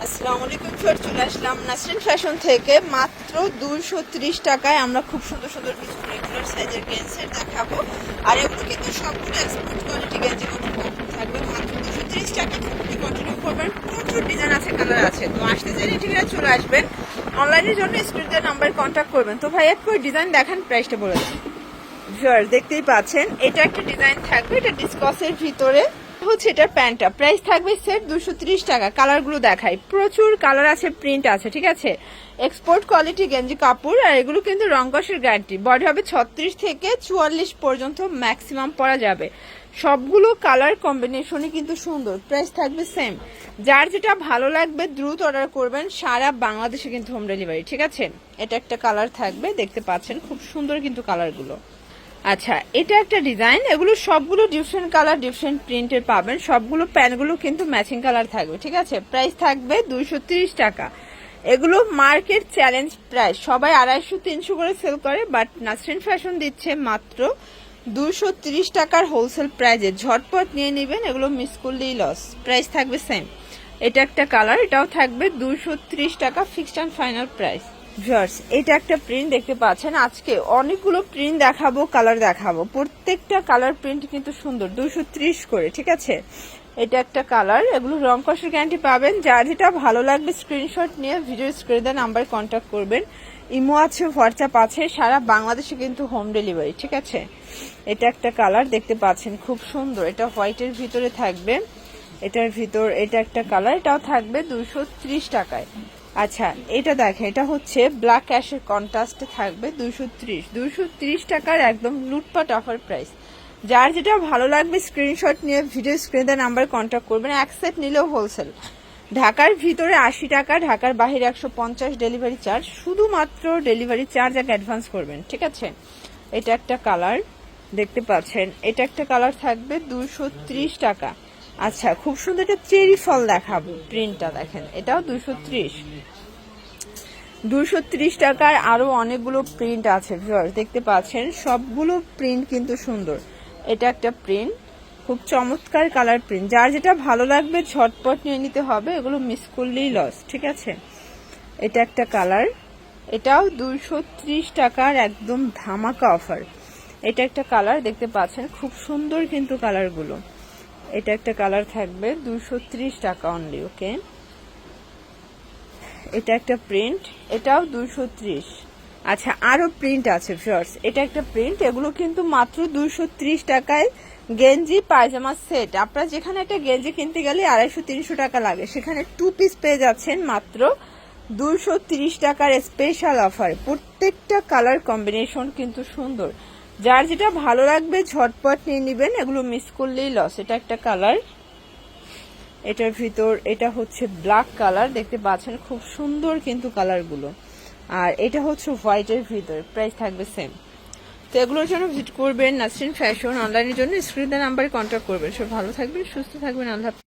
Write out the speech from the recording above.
আসসালামু আলাইকুম ফের চলে আসলাম নাসরিন ফ্যাশন থেকে মাত্র 230 টাকায় আমরা খুব সুন্দর সুন্দর কিছু রেগুলার সাইজের গেঞ্জি দেখাবো। আর এগুলো কিন্তু সবগুলো এক্সপোর্ট কোয়ালিটি গেঞ্জি থাকবে মাত্র 230 টাকা। কন্টিনিউ করবেন, প্রচুর ডিজাইন আছে, কালার আছে। তো আসতে চাইলে ঠিকানা চলে আসবেন, অনলাইনের জন্য স্ক্রিনে নাম্বার কন্ট্যাক্ট করবেন। তো ভাই একটু ডিজাইন দেখান, প্রাইসটা বলে দেন। ভিউয়ার্স দেখতেই পাচ্ছেন, এটা একটা ডিজাইন থাকবে, এটা ডিসকাসের ভিতরে হচ্ছে এটার প্যান্টটা প্রাইস থাকবে সেট 230 টাকা। কালারগুলো দেখাই, প্রচুর কালার আছে, প্রিন্ট আছে, ঠিক আছে। এক্সপোর্ট কোয়ালিটি গেঞ্জি কাপড়, আর এগুলো কিন্তু রং কষের গ্যারান্টি। বডি হবে 36 থেকে 44 পর্যন্ত ম্যাক্সিমাম পরা যাবে। সবগুলো কালার কম্বিনেশনই কিন্তু সুন্দর। প্রাইস থাকবে সেম। যার যেটা ভালো লাগবে দ্রুত অর্ডার করবেন, সারা বাংলাদেশে কিন্তু হোম ডেলিভারি, ঠিক আছে। এটা একটা কালার থাকবে, দেখতে পাচ্ছেন খুব সুন্দর কিন্তু কালারগুলো। আচ্ছা, এটা একটা ডিজাইন, এগুলো সবগুলো ডিফারেন্ট কালার ডিফারেন্ট প্রিন্টের পাবেন। সবগুলো প্যান্টগুলো কিন্তু ম্যাচিং কালার থাকবে, ঠিক আছে। প্রাইস থাকবে 230 টাকা। এগুলো মার্কেট চ্যালেঞ্জ প্রাইস, সবাই 250-300 করে সেল করে, বাট নাসরিন ফ্যাশন দিচ্ছে মাত্র 230 টাকার হোলসেল প্রাইজে। ঝটপট নিয়ে নেবেন, এগুলো মিস করলেই লস। প্রাইস থাকবে সেম। এটা একটা কালার, এটাও থাকবে 230 টাকা, fixed and final price. Viewers, এটা একটা প্রিন্ট দেখতে পাচ্ছেন। আজকে অনেকগুলো প্রিন্ট দেখাবো, কালার দেখাবো, প্রত্যেকটা কালার প্রিন্ট কিন্তু সুন্দর। 230 করে, ঠিক আছে। এটা একটা কালার, এগুলো রং কষের গ্যারান্টি পাবেন। যার যেটা ভালো লাগবে স্ক্রিনশট নিয়ে ভিডিও স্ক্রিনে নাম্বার কন্ট্যাক্ট করবেন। ইমো আছে, হোয়াটসঅ্যাপ আছে, সারা বাংলাদেশে কিন্তু হোম ডেলিভারি, ঠিক আছে। এটা একটা কালার দেখতে পাচ্ছেন, খুব সুন্দর। এটা হোয়াইটের ভিতরে থাকবে, এটার ভিতর এটা একটা কালার, এটাও থাকবে 230 টাকায়। আচ্ছা, এটা দেখেন, এটা হচ্ছে ব্ল্যাক অ্যাশের কন্ট্রাস্টে থাকবে 230 টাকার, একদম লুটপাট অফার প্রাইস। যার যেটা ভালো লাগবে স্ক্রিনশট নিয়ে ভিডিও স্ক্রিনে নাম্বার কন্ট্যাক্ট করবেন। এক সেট নিলেও হোলসেল। ঢাকার ভিতরে 80 টাকা, ঢাকার বাইরে 150 ডেলিভারি চার্জ। শুধুমাত্র ডেলিভারি চার্জ আগে অ্যাডভান্স করবেন, ঠিক আছে। এটা একটা কালার দেখতে পাচ্ছেন, এটা একটা কালার থাকবে 230 টাকা। আচ্ছা, খুব সুন্দর একটা চেরি ফল দেখাবো, প্রিন্টটা দেখেন, এটাও 230 টাকার। আরো অনেকগুলো প্রিন্ট আছে ভিউয়ার্স, দেখতে পাচ্ছেন সবগুলো প্রিন্ট কিন্তু সুন্দর। এটা একটা প্রিন্ট, খুব চমৎকার কালার প্রিন্ট। যার যেটা ভালো লাগবে ঝটপট নিয়ে নিতে হবে, এগুলো মিস করলেই লস, ঠিক আছে। এটা একটা কালার, এটাও 230 টাকার, একদম ধামাকা অফার। এটা একটা কালার দেখতে পাচ্ছেন, খুব সুন্দর কিন্তু কালারগুলো। এটা একটা কালার থাকবে 230 টাকা অনলি, ওকে। এটা একটা প্রিন্ট, এটাও 230। আচ্ছা, আরো প্রিন্ট আছে ভিউয়ার্স, এটা একটা প্রিন্ট, এগুলো কিন্তু মাত্র 230 টাকায় গেঞ্জি পায়জামা সেট। আপনারা যেখানে একটা গেঞ্জি কিনতে গেলে 250-300 টাকা লাগে, সেখানে 2 পিস পেয়ে যাচ্ছেন মাত্র 230 টাকার স্পেশাল অফার। প্রত্যেকটা কালার কম্বিনেশন কিন্তু সুন্দর। যার যেটা ভালো লাগবে ঝটপট নিয়ে নেবেন, এগুলো মিস করলেই লস। এটা একটা কালার, এটার ভিতর এটা হচ্ছে ব্ল্যাক কালার, দেখতে পাচ্ছেন খুব সুন্দর কিন্তু কালারগুলো। আর এটা হচ্ছে হোয়াইটের ভিতর, প্রাইস থাকবে সেম। তো এগুলোর জন্য ভিজিট করবেন নাসরিন ফ্যাশন, অনলাইনের জন্য স্ক্রিনে নাম্বারে কন্ট্যাক্ট করবেন। সব ভালো থাকবেন, সুস্থ থাকবেন, আল্লাহ।